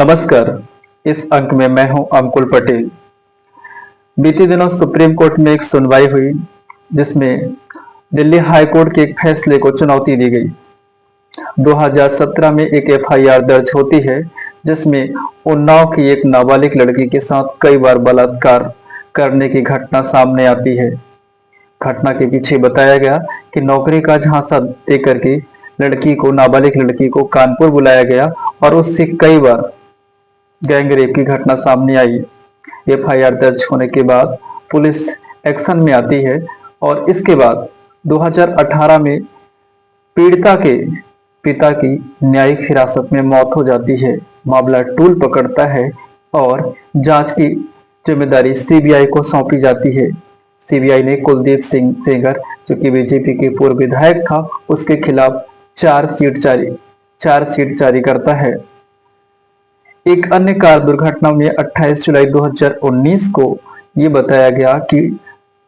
नमस्कार। इस अंक में मैं हूं अंकुल पटेल। बीते दिनों सुप्रीम कोर्ट में एक सुनवाई हुई जिसमें दिल्ली हाई कोर्ट के एक फैसले को चुनौती दी गई। 2017 में एक एफआईआर दर्ज होती है जिसमें उन्नाव की एक नाबालिग लड़की के साथ कई बार बलात्कार करने की घटना सामने आती है। घटना के पीछे बताया गया कि नौकरी का झांसा देकर के नाबालिग लड़की को कानपुर बुलाया गया और उससे कई बार गैंग रेप की घटना सामने आई। एफआईआर दर्ज होने के बाद पुलिस एक्शन में आती है और इसके बाद 2018 में पीड़िता के पिता की न्यायिक हिरासत में मौत हो जाती है। मामला टूल पकड़ता है और जांच की जिम्मेदारी सीबीआई को सौंपी जाती है। सीबीआई ने कुलदीप सिंह सेंगर, जो कि बीजेपी के पूर्व विधायक था, उसके खिलाफ चार्जशीट जारी करता है। एक अन्य कार दुर्घटना में 28 जुलाई 2019 को ये बताया गया कि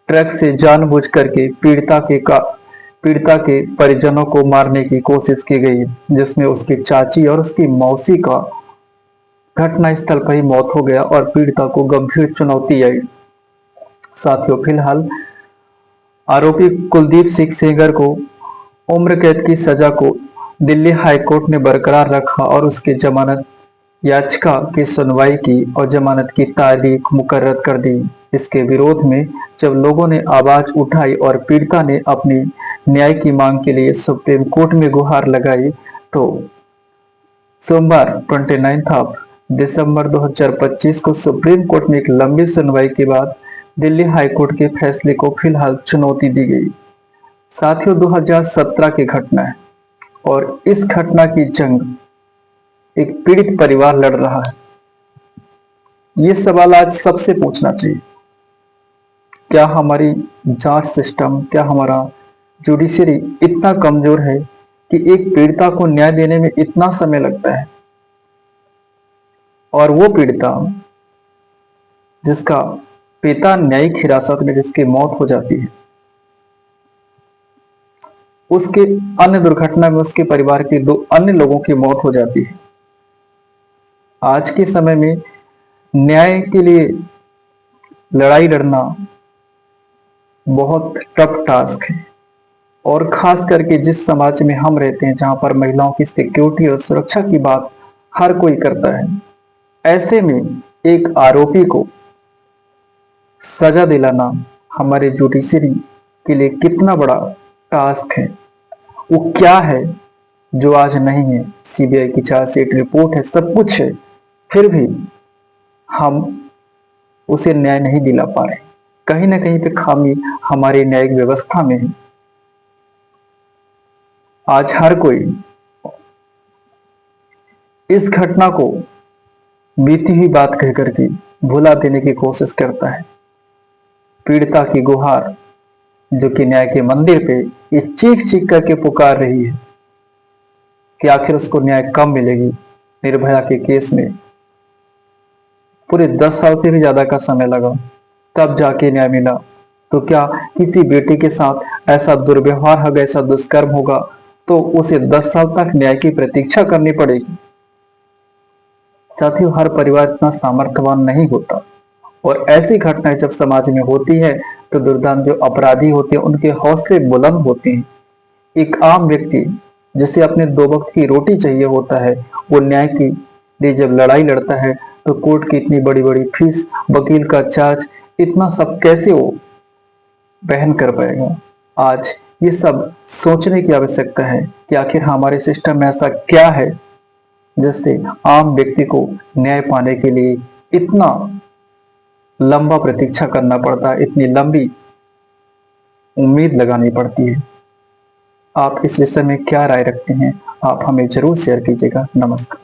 ट्रक से जानबूझ करके पीड़िता के परिजनों को मारने की कोशिश की गई, जिसमें उसकी चाची और उसकी मौसी का घटनास्थल पर ही मौत हो गया और पीड़िता को गंभीर चुनौती आई। साथियों, फिलहाल आरोपी कुलदीप सिंह सेंगर को उम्र कैद की सजा को दिल्ली हाई कोर्ट ने बरकरार रखा और उसकी जमानत याचिका की सुनवाई की और जमानत की तारीख मुकर्रर कर दी। इसके विरोध में जब लोगों ने आवाज उठाई और पीड़िता ने अपनी न्याय की मांग के लिए सुप्रीम कोर्ट में गुहार लगाई, तो सोमवार 29 दिसंबर 2025 को सुप्रीम कोर्ट में एक लंबी सुनवाई के बाद दिल्ली हाई कोर्ट के फैसले को फिलहाल चुनौती दी गई। साथियों, 2017 की घटना है और इस घटना की जंग एक पीड़ित परिवार लड़ रहा है। ये सवाल आज सबसे पूछना चाहिए, क्या हमारी जांच सिस्टम, क्या हमारा जुडिशरी इतना कमजोर है कि एक पीड़िता को न्याय देने में इतना समय लगता है? और वो पीड़िता जिसका पिता न्यायिक हिरासत में, जिसकी मौत हो जाती है, उसके अन्य दुर्घटना में उसके परिवार के 2 अन्य लोगों की मौत हो जाती है। आज के समय में न्याय के लिए लड़ाई लड़ना बहुत टफ टास्क है और खास करके जिस समाज में हम रहते हैं, जहां पर महिलाओं की सिक्योरिटी और सुरक्षा की बात हर कोई करता है, ऐसे में एक आरोपी को सजा दिलाना हमारे जुडिशरी के लिए कितना बड़ा टास्क है। वो क्या है जो आज नहीं है? सीबीआई की चार्जशीट रिपोर्ट है, सब कुछ है, फिर भी हम उसे न्याय नहीं दिला पा रहे। कहीं ना कहीं पे खामी हमारी न्यायिक व्यवस्था में है। आज हर कोई इस घटना को बीती हुई बात कहकर के भुला देने की कोशिश करता है। पीड़िता की गुहार, जो कि न्याय के मंदिर पे ये चीख चीख करके पुकार रही है कि आखिर उसको न्याय कब मिलेगी। निर्भया के केस में पूरे 10 साल से भी ज्यादा का समय लगा, तब जाके न्याय मिला। तो क्या किसी बेटे के साथ ऐसा दुर्व्यवहार होगा, ऐसा दुष्कर्म होगा, तो उसे 10 साल तक न्याय की प्रतीक्षा करनी पड़ेगी? साथियों, हर परिवार इतना सामर्थ्यवान नहीं होता और ऐसी घटनाएं जब समाज में होती है तो दुर्दांत जो अपराधी होते हैं उनके हौसले बुलंद होते हैं। एक आम व्यक्ति जिसे अपने 2 वक्त की रोटी चाहिए होता है, वो न्याय के लिए जब लड़ाई लड़ता है तो कोर्ट की इतनी बड़ी बड़ी फीस, वकील का चार्ज, इतना सब कैसे वो वहन कर पाएगा? आज ये सब सोचने की आवश्यकता है कि आखिर हमारे सिस्टम में ऐसा क्या है जिससे आम व्यक्ति को न्याय पाने के लिए इतना लंबा प्रतीक्षा करना पड़ता है, इतनी लंबी उम्मीद लगानी पड़ती है। आप इस विषय में क्या राय रखते हैं? आप हमें जरूर शेयर कीजिएगा। नमस्कार।